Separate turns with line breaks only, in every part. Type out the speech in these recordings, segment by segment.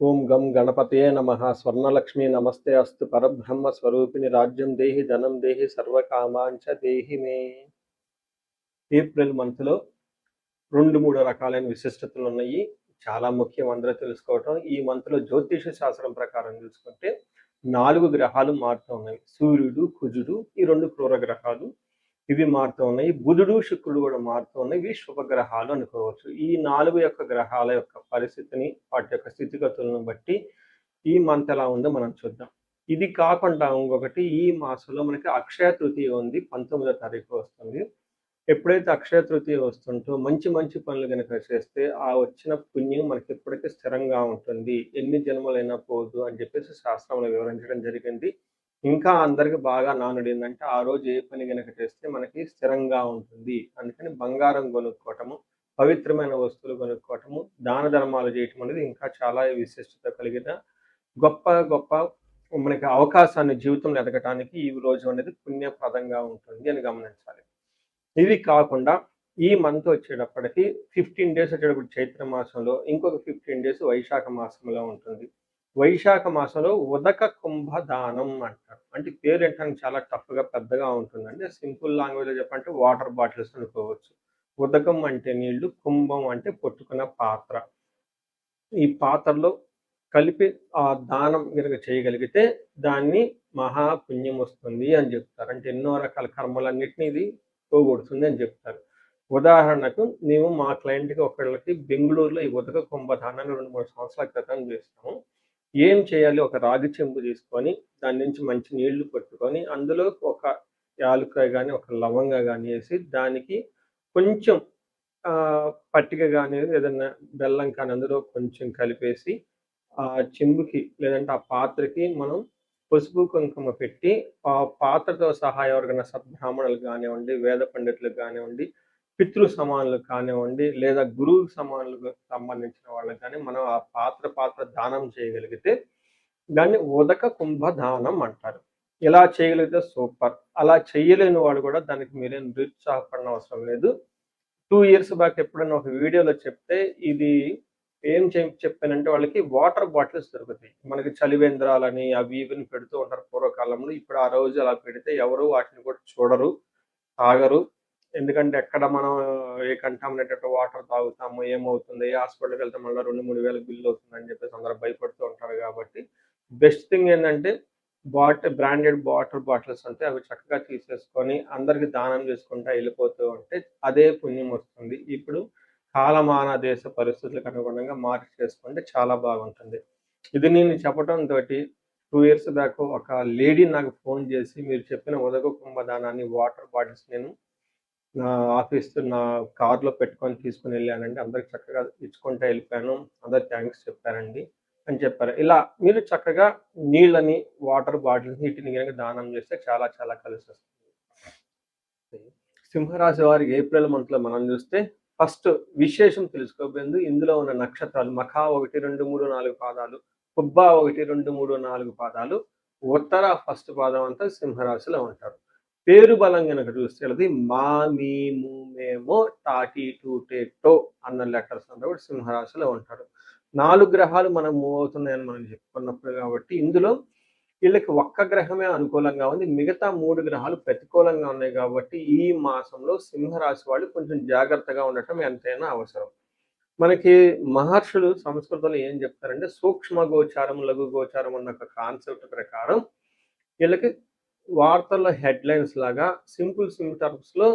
ఓం గం గణపతయే నమః. స్వర్ణలక్ష్మీ నమస్తే అస్తు. పరబ్రహ్మ స్వరూపిణి రాజ్యం దేహి ధనం దేహి సర్వకామాంచ దేహి మే. ఏప్రిల్ మంత్లో 2-3 రకాలైన విశిష్టతలు ఉన్నాయి. చాలా ముఖ్యం అందరూ తెలుసుకోవటం. ఈ మంత్లో జ్యోతిష శాస్త్రం ప్రకారం చూసుకుంటే 4 గ్రహాలు మారుతూ ఉన్నాయి. సూర్యుడు, కుజుడు, ఈ 2 క్రూర గ్రహాలు ఇవి మారుతూ ఉన్నాయి. బుధుడు, శుక్రుడు కూడా మారుతూ ఉన్నాయి. ఇవి శుభగ్రహాలు అనుకోవచ్చు. ఈ 4 యొక్క గ్రహాల యొక్క పరిస్థితిని, వాటి యొక్క స్థితిగతులను బట్టి ఈ మంత్ ఎలా ఉందో మనం చూద్దాం. ఇది కాకుండా ఇంకొకటి, ఈ మాసంలో మనకి అక్షయ తృతీయ ఉంది. 19వ తారీఖు వస్తుంది. ఎప్పుడైతే అక్షయ తృతీయ వస్తుంటో మంచి మంచి పనులు కనుక చేస్తే ఆ వచ్చిన పుణ్యం మనకి ఎప్పటికీ స్థిరంగా ఉంటుంది. ఎన్ని జన్మలైనా పోదు అని చెప్పేసి శాస్త్రంలో వివరించడం జరిగింది. ఇంకా అందరికి బాగా నానుడు ఏంటంటే, ఆ రోజు ఏ పని గనక చేస్తే మనకి స్థిరంగా ఉంటుంది. అందుకని బంగారం కొనుక్కోవటము, పవిత్రమైన వస్తువులు కొనుక్కోవటము, దాన ధర్మాలు చేయటం అనేది ఇంకా చాలా విశిష్టత కలిగిన గొప్ప గొప్ప మనకి అవకాశాన్ని జీవితంలో ఎదగటానికి ఈ రోజు అనేది పుణ్యప్రదంగా ఉంటుంది అని గమనించాలి. ఇవి కాకుండా ఈ మంత్ వచ్చేటప్పటికి 15 డేస్ వచ్చేటప్పుడు చైత్ర మాసంలో, ఇంకొక 15 డేస్ వైశాఖ మాసంలో ఉంటుంది. వైశాఖ మాసంలో ఉదక కుంభదానం అంటారు. అంటే పేరు ఏంటంటే చాలా టఫ్గా పెద్దగా ఉంటుందండి. సింపుల్ లాంగ్వేజ్లో చెప్పంటే వాటర్ బాటిల్స్ అనుకోవచ్చు. ఉదకం అంటే నీళ్లు, కుంభం అంటే పొట్టుకున్న పాత్ర. ఈ పాత్రలో కలిపి ఆ దానం కనుక చేయగలిగితే దాన్ని మహాపుణ్యం వస్తుంది అని చెప్తారు. అంటే ఎన్నో రకాల కర్మలన్నింటినీ ఇది పోగొడుతుంది అని చెప్తారు. ఉదాహరణకు మేము మా క్లయింట్కి ఒకళ్ళకి బెంగళూరులో ఈ ఉదక కుంభదానాన్ని 2-3 సంవత్సరాల క్రితం చేస్తాము. ఏం చేయాలి? ఒక రాగి చెంబు తీసుకొని దాని నుంచి మంచి నీళ్లు పట్టుకొని అందులో ఒక యాలుక్కాయ కానీ, ఒక లవంగా కానీ వేసి దానికి కొంచెం పట్టిక కానీ ఏదన్నా బెల్లం కానీ అందులో కొంచెం కలిపేసి ఆ చెంబుకి లేదంటే ఆ పాత్రకి మనం పసుపు కుంకుమ పెట్టి ఆ పాత్రతో సహా ఎవరికైనా సద్బ్రాహ్మణులు కానివ్వండి, వేద పండితులకు కానివ్వండి, పితృ సమానులకు కానివ్వండి, లేదా గురువు సమానులకు సంబంధించిన వాళ్ళకి కానీ మనం ఆ పాత్ర దానం చేయగలిగితే దాన్ని ఉదక కుంభ దానం అంటారు. ఇలా చేయగలిగితే సూపర్. అలా చేయలేని వాడు కూడా దానికి మీరేం నిరుత్సాహపడిన అవసరం లేదు. 2 ఇయర్స్ బ్యాక్ ఎప్పుడైనా ఒక వీడియోలో చెప్తే ఇది ఏం చెప్పానంటే, వాళ్ళకి వాటర్ బాటిల్స్ దొరుకుతాయి. మనకి చలివేంద్రాలని అవి ఇవిని పెడుతూ ఉంటారు పూర్వకాలంలో. ఇప్పుడు ఆ రోజు అలా పెడితే ఎవరు వాటిని కూడా చూడరు, తాగరు. ఎందుకంటే ఎక్కడ మనం ఏ కంటామినేటెడ్ వాటర్ తాగుతాము, ఏమవుతుంది, ఏ హాస్పిటల్కి వెళ్తే మళ్ళీ 2-3 వేలు బిల్లు అవుతుందని చెప్పేసి అందరూ భయపడుతూ ఉంటారు. కాబట్టి బెస్ట్ థింగ్ ఏంటంటే బ్రాండెడ్ వాటర్ బాటిల్స్ ఉంటాయి. అవి చక్కగా తీసేసుకొని అందరికి దానం చేసుకుంటా వెళ్ళిపోతూ ఉంటే అదే పుణ్యం వస్తుంది. ఇప్పుడు కాలమాన దేశ పరిస్థితులకు అనుగుణంగా మార్చి చేసుకుంటే చాలా బాగుంటుంది. ఇది నేను చెప్పడంతో 2 ఇయర్స్ బ్యాక్ ఒక లేడీ నాకు ఫోన్ చేసి, మీరు చెప్పిన ఉదక కుంభదానాన్ని వాటర్ బాటిల్స్ నేను నా నా కార్లో పెట్టుకొని తీసుకుని వెళ్ళానండి. అందరికి చక్కగా ఇచ్చుకుంటూ వెళ్ళిపోయాను. అందరు థ్యాంక్స్ చెప్పారండి అని చెప్పారు. ఇలా మీరు చక్కగా నీళ్ళని, వాటర్ బాటిల్స్ వీటిని కనుక దానం చేస్తే చాలా చాలా కలిసి వస్తుంది. సింహరాశి వారికి ఏప్రిల్ మంత్లో మనం చూస్తే ఫస్ట్ విశేషం తెలుసుకోబోయింది. ఇందులో ఉన్న నక్షత్రాలు మఖా 1, 2, 3, 4 పాదాలు, పుబ్బ 1, 2, 3, 4 పాదాలు, ఉత్తర ఫస్ట్ పాదం అంతా సింహరాశిలో ఉంటారు. పేరు బలం కనుక చూస్తే అది మా, మీ, ము, మేమో, టాటి, టూటే, టో అన్న లెటర్స్ అంతా కూడా సింహరాశిలో ఉంటారు. 4 గ్రహాలు మనం మూవ్ అవుతున్నాయని మనం చెప్పుకున్నప్పుడు కాబట్టి ఇందులో వీళ్ళకి ఒక్క గ్రహమే అనుకూలంగా ఉంది. మిగతా 3 గ్రహాలు ప్రతికూలంగా ఉన్నాయి. కాబట్టి ఈ మాసంలో సింహరాశి వాళ్ళు కొంచెం జాగ్రత్తగా ఉండటం ఎంతైనా అవసరం. మనకి మహర్షులు సంస్కృతంలో ఏం చెప్తారంటే, సూక్ష్మ గోచారం, లఘు గోచారం అన్న ఒక కాన్సెప్ట్ ప్రకారం వీళ్ళకి వార్తల్లో హెడ్లైన్స్ లాగా సింపుల్ టర్మ్స్లో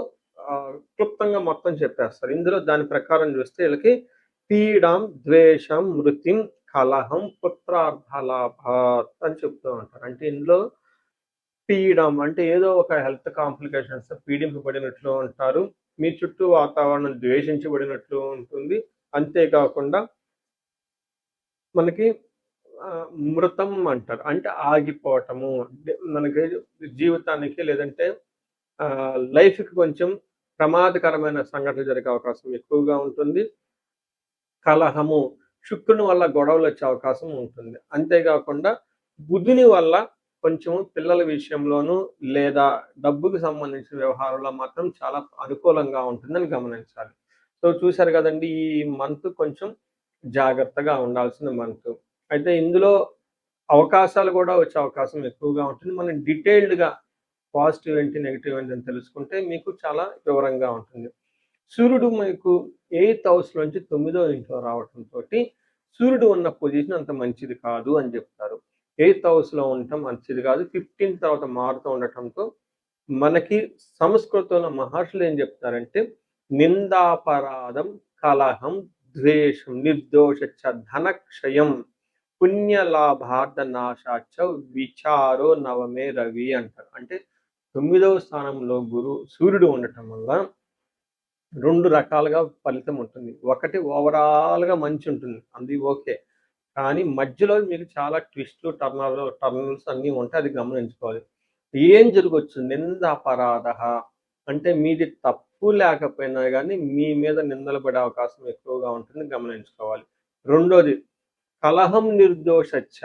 క్లుప్తంగా మొత్తం చెప్పేస్తారు. ఇందులో దాని ప్రకారం చూస్తే వీళ్ళకి పీడం, ద్వేషం, మృత్యుం, కలహం, పుత్రార్థలాభాత్ అని చెప్తూ ఉంటారు. అంటే ఇందులో పీడం అంటే ఏదో ఒక హెల్త్ కాంప్లికేషన్స్ పీడింపబడినట్లు ఉంటారు. మీ చుట్టూ వాతావరణం ద్వేషించబడినట్లు ఉంటుంది. అంతేకాకుండా మనకి మృతం అంటారు. అంటే ఆగిపోవటము, మనకి జీవితానికి లేదంటే లైఫ్కి కొంచెం ప్రమాదకరమైన సంఘటనలు జరిగే అవకాశం ఎక్కువగా ఉంటుంది. కలహము, శుక్రుని వల్ల గొడవలు వచ్చే అవకాశం ఉంటుంది. అంతేకాకుండా బుధుని వల్ల కొంచెం పిల్లల విషయంలోనూ లేదా డబ్బుకి సంబంధించిన వ్యవహారంలో మాత్రం చాలా అనుకూలంగా ఉంటుందని గమనించాలి. సో చూశారు కదండి, ఈ మంత్ కొంచెం జాగ్రత్తగా ఉండాల్సిన మంత్. అయితే ఇందులో అవకాశాలు కూడా వచ్చే అవకాశం ఎక్కువగా ఉంటుంది. మనం డీటెయిల్డ్‌గా పాజిటివ్ ఏంటి, నెగెటివ్ ఏంటి అని తెలుసుకుంటే మీకు చాలా వివరంగా ఉంటుంది. సూర్యుడు మీకు 8థ్ హౌస్‌లోంచి 9థ్ ఇంట్లో రావటంతోటి సూర్యుడు ఉన్న పొజిషన్ అంత మంచిది కాదు అని చెప్తారు. 8థ్ హౌస్‌లో ఉండటం మంచిది కాదు. 15 తర్వాత మారుతూ ఉండటంతో మనకి సంస్కృతంలో మహర్షులు ఏం చెప్తారంటే నిందాపరాధం, కలహం, ద్వేషం, నిర్దోషచ్చ, ధనక్షయం, పుణ్యలాభార్థ నాశాచ, విచారో నవమే రవి అంటారు. అంటే 9వ స్థానంలో సూర్యుడు ఉండటం వల్ల 2 రకాలుగా ఫలితం ఉంటుంది. ఒకటి ఓవరాల్‌గా మంచి ఉంటుంది. అది ఓకే. కానీ మధ్యలో మీకు చాలా ట్విస్ట్‌లు, టర్నల్స్ అన్నీ ఉంటాయి. అది గమనించుకోవాలి. ఏం జరగొచ్చు? నిందాపరాధః అంటే మీది తప్పు లేకపోయినా గానీ మీ మీద నిందలు పడే అవకాశం ఎక్కువగా ఉంటుంది. గమనించుకోవాలి. రెండోది కలహం నిర్దోషచ్చ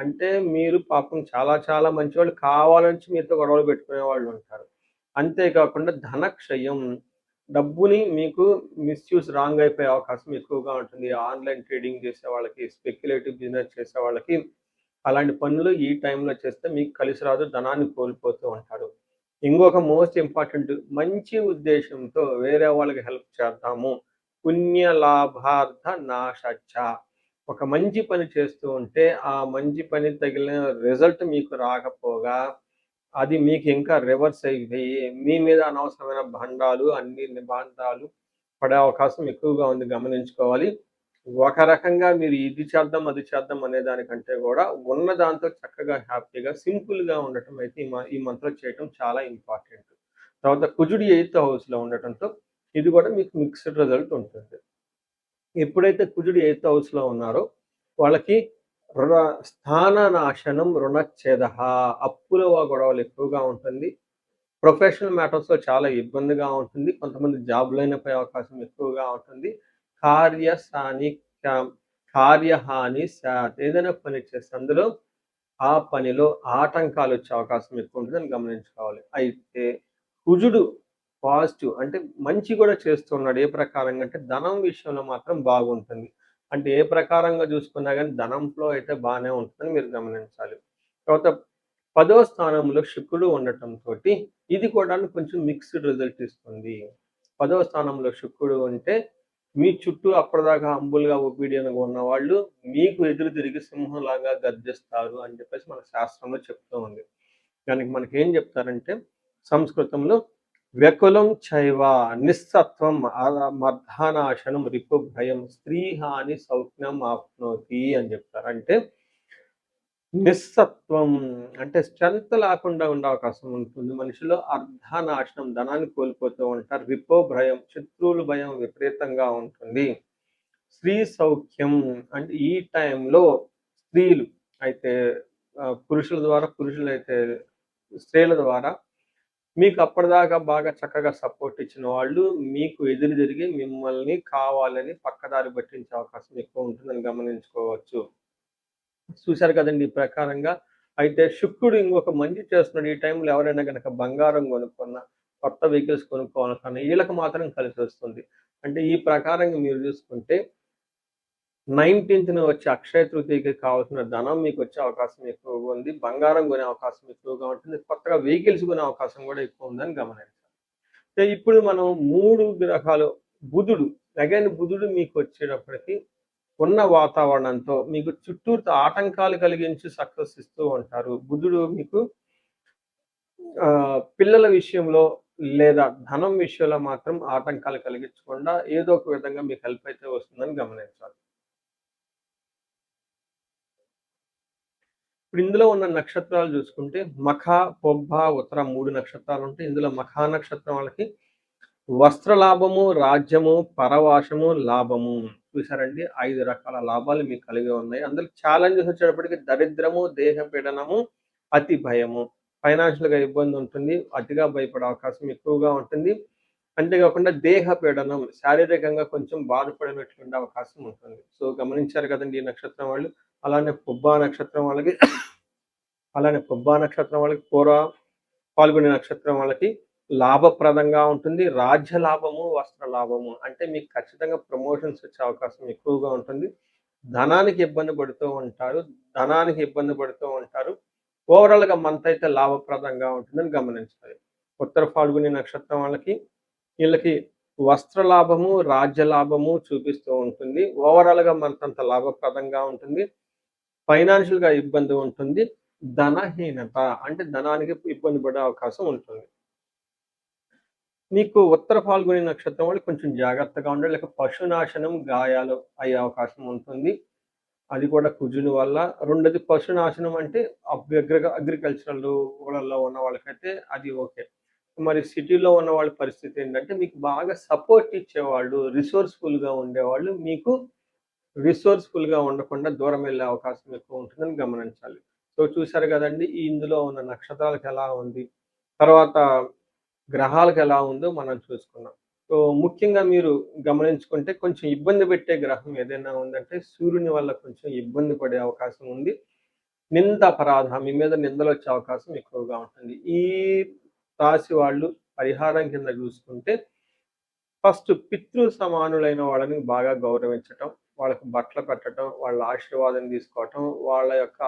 అంటే మీరు పాపం చాలా చాలా మంచివాళ్ళు కావాలని మీతో గొడవలు పెట్టుకునే వాళ్ళు ఉంటారు. అంతేకాకుండా ధనక్షయం డబ్బుని మీకు మిస్‌యూజ్ రాంగ్ అయిపోయే అవకాశం ఎక్కువగా ఉంటుంది. ఆన్‌లైన్ ట్రేడింగ్ చేసే వాళ్ళకి, స్పెక్యులేటివ్ బిజినెస్ చేసే వాళ్ళకి అలాంటి పనులు ఈ టైంలో చేస్తే మీకు కలిసి రాదు. ధనాన్ని కోల్పోతూ ఉంటారు. ఇంకొక మోస్ట్ ఇంపార్టెంట్ మంచి ఉద్దేశంతో వేరే వాళ్ళకి హెల్ప్ చేద్దాము. పుణ్య లాభార్థ నాశచ్చ ఒక మంచి పని చేస్తూ ఉంటే ఆ మంచి పని తగిలిన రిజల్ట్ మీకు రాకపోగా అది మీకు ఇంకా రివర్స్ అయిపోయి మీ మీద అనవసరమైన భండాలు అన్ని నిబంధనలు పడే అవకాశం ఎక్కువగా ఉంది. గమనించుకోవాలి. ఒక రకంగా మీరు ఇది చేద్దాం, అది చేద్దాం అనే దానికంటే కూడా ఉన్న దాంతో చక్కగా హ్యాపీగా సింపుల్‌గా ఉండటం అయితే ఈ మంత్లో చేయటం చాలా ఇంపార్టెంట్. తర్వాత కుజుడు 8థ్ హౌస్‌లో ఉండటంతో ఇది కూడా మీకు మిక్స్డ్ రిజల్ట్ ఉంటుంది. ఎప్పుడైతే కుజుడు 8థ్ హౌస్‌లో ఉన్నారో వాళ్ళకి రుణ స్థాననాశనం, రుణచ్ఛేదః అప్పుల గొడవలు ఎక్కువగా ఉంటుంది. ప్రొఫెషనల్ మ్యాటర్స్‌లో చాలా ఇబ్బందిగా ఉంటుంది. కొంతమంది జాబ్‌లోనే పోయే అవకాశం ఎక్కువగా ఉంటుంది. కార్యసాని క్యాం కార్యహాని స్యాత్ ఏదైనా పని చేస్తే అందులో ఆ పనిలో ఆటంకాలొచ్చే అవకాశం ఎక్కువ ఉంటుందని గమనించుకోవాలి. అయితే కుజుడు పాజిటివ్ అంటే మంచి కూడా చేస్తున్నాడు. ఏ ప్రకారంగా అంటే ధనం విషయంలో మాత్రం బాగుంటుంది. అంటే ఏ ప్రకారంగా చూసుకున్నా గానీ ధనంలో అయితే బానే ఉంటుందని మీరు గమనించాలి. తర్వాత 10వ స్థానంలో శుక్రుడు ఉండటంతోటి ఇది కూడా కొంచెం మిక్స్డ్ రిజల్ట్ ఇస్తుంది. 10వ స్థానంలో శుక్రుడు ఉంటే మీ చుట్టూ అప్పటిదాకా హంబుల్‌గా ఒబీడియన్‌గా ఉన్నవాళ్ళు మీకు ఎదురు తిరిగి సింహంలాగా గర్జిస్తారు అని చెప్పేసి మన శాస్త్రంలో చెప్తూ ఉంది. దానికి మనకేం చెప్తారంటే సంస్కృతంలో వ్యకులం చైవ నిస్సత్వం మర్ధానాశనం రిపుభయం స్త్రీహాని సౌఖ్యం ఆప్నోతి అని చెప్తారు. అంటే నిస్సత్వం అంటే స్ట్రెంత్ లేకుండా ఉండే అవకాశం ఉంటుంది. మనిషిలో అర్ధనాశనం ధనాన్ని కోల్పోతూ ఉంటారు. భయం శత్రువుల భయం విపరీతంగా ఉంటుంది. స్త్రీ సౌఖ్యం అంటే ఈ టైంలో స్త్రీలు అయితే పురుషుల ద్వారా పురుషులైతే స్త్రీల ద్వారా మీకు అప్పటిదాకా బాగా చక్కగా సపోర్ట్ ఇచ్చిన వాళ్ళు మీకు ఎదురు తిరిగి మిమ్మల్ని కావాలని పక్కదారి పట్టించే అవకాశం ఎక్కువ ఉంటుందని గమనించుకోవచ్చు. చూశారు కదండీ! ఈ ప్రకారంగా. అయితే శుక్రుడు ఇంకొక మంచి చేస్తున్నాడు. ఈ టైంలో ఎవరైనా గనక బంగారం కొనుక్కున్నా, కొత్త వెహికల్స్ కొనుక్కోవాలనుకున్నా ఈళ్ళకి మాత్రం కలిసొస్తుంది. అంటే ఈ ప్రకారంగా మీరు చూసుకుంటే 19థ్‌న వచ్చే అక్షయ తృతీయకి కావాల్సిన ధనం మీకొచ్చే అవకాశం ఎక్కువగా ఉంది. బంగారం కొనే అవకాశం ఎక్కువగా ఉంటుంది. కొత్తగా వెహికల్స్ కొనే అవకాశం కూడా ఎక్కువ ఉందని గమనించాలి. సో, ఇప్పుడు మనం 3 గ్రహాలు బుధుడు బుధుడు మీకొచ్చేటప్పటికి ఉన్న వాతావరణంతో మీకు చుట్టూతా ఆటంకాలు కలిగించి సక్సెస్ ఇస్తూ ఉంటారు. బుధుడు మీకు పిల్లల విషయంలో లేదా ధనం విషయంలో మాత్రం ఆటంకాలు కలిగించకుండా ఏదో ఒక విధంగా మీకు హెల్ప్ అయితే వస్తుందని గమనించాలి. ఇప్పుడు ఇందులో ఉన్న నక్షత్రాలు చూసుకుంటే మఖ, పొబ్బ, ఉత్తర 3 నక్షత్రాలు ఉంటాయి. ఇందులో మఖా నక్షత్రం వాళ్ళకి వస్త్ర లాభము, రాజ్యము, పరవాసము, లాభము. చూసారండి 5 రకాల లాభాలు మీకు కలిగి ఉన్నాయి. అందులో ఛాలెంజెస్ వచ్చేటప్పటికి దరిద్రము, దేహ పీడనము, అతి భయము. ఫైనాన్షియల్‌గా ఇబ్బంది ఉంటుంది. అతిగా భయపడే అవకాశం ఎక్కువగా ఉంటుంది. అంతేకాకుండా దేహ పీడనం శారీరకంగా కొంచెం బాధపడినట్లుండే అవకాశం ఉంటుంది. సో, గమనించారు కదండీ ఈ నక్షత్రం వాళ్ళు. అలానే పుబ్బా నక్షత్రం వాళ్ళకి పాల్గొనే నక్షత్రం వాళ్ళకి లాభప్రదంగా ఉంటుంది. రాజ్య లాభము, వస్త్ర లాభము అంటే మీకు ఖచ్చితంగా ప్రమోషన్స్ వచ్చే అవకాశం ఎక్కువగా ఉంటుంది. ధనానికి ఇబ్బంది పడుతూ ఉంటారు. ఓవరాల్‌గా మంత్ అయితే లాభప్రదంగా ఉంటుందని గమనించాలి. ఉత్తర ఫాల్గుని నక్షత్రం వాళ్ళకి, ఈళ్ళకి వస్త్ర లాభము, రాజ్య లాభము చూపిస్తూ ఉంటుంది. ఓవరాల్‌గా మంత్ అంతా లాభప్రదంగా ఉంటుంది. ఫైనాన్షియల్‌గా ఇబ్బంది ఉంటుంది. ధనహీనత అంటే ధనానికి ఇబ్బంది పడే అవకాశం ఉంటుంది. మీకు ఉత్తర ఫాల్గుని నక్షత్రం వాళ్ళు కొంచెం జాగ్రత్తగా ఉండాలి. లేక పశునాశనం, గాయాలు అయ్యే అవకాశం ఉంటుంది. అది కూడా కుజుని వల్ల. రెండోది పశునాశనం అంటే అగ్రికల్చరల్ ఊళ్ళల్లో ఉన్న వాళ్ళకైతే అది ఓకే. మరి సిటీలో ఉన్న వాళ్ళ పరిస్థితి ఏంటంటే, మీకు బాగా సపోర్ట్ ఇచ్చేవాళ్ళు, రిసోర్స్‌ఫుల్‌గా ఉండేవాళ్ళు మీకు రిసోర్స్‌ఫుల్‌గా ఉండకుండా దూరం వెళ్ళే అవకాశం ఎక్కువ ఉంటుందని గమనించాలి. సో, చూసారు గదండీ! ఇందులో ఉన్న నక్షత్రాలకు ఎలా ఉంది, తర్వాత గ్రహాలకు ఎలా ఉందో మనం చూసుకున్నాం. సో, ముఖ్యంగా మీరు గమనించుకుంటే కొంచెం ఇబ్బంది పెట్టే గ్రహం ఏదైనా ఉందంటే సూర్యుని వల్ల కొంచెం ఇబ్బంది పడే అవకాశం ఉంది. నిందాపరాధ మీ మీద నిందలొచ్చే అవకాశం ఎక్కువగా ఉంటుంది. ఈ రాశి వాళ్ళు పరిహారం కింద జూసుకుంటే ఫస్ట్ పితృ సమానులైన వాళ్ళని బాగా గౌరవించటం, వాళ్ళకి బట్టలు పెట్టటం, వాళ్ళ ఆశీర్వాదం తీసుకోవటం, వాళ్ళ యొక్క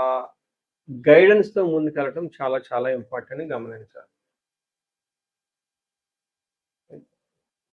గైడెన్స్‌తో ముందుకెళ్ళటం చాలా చాలా ఇంపార్టెంట్ అని గమనించాలి.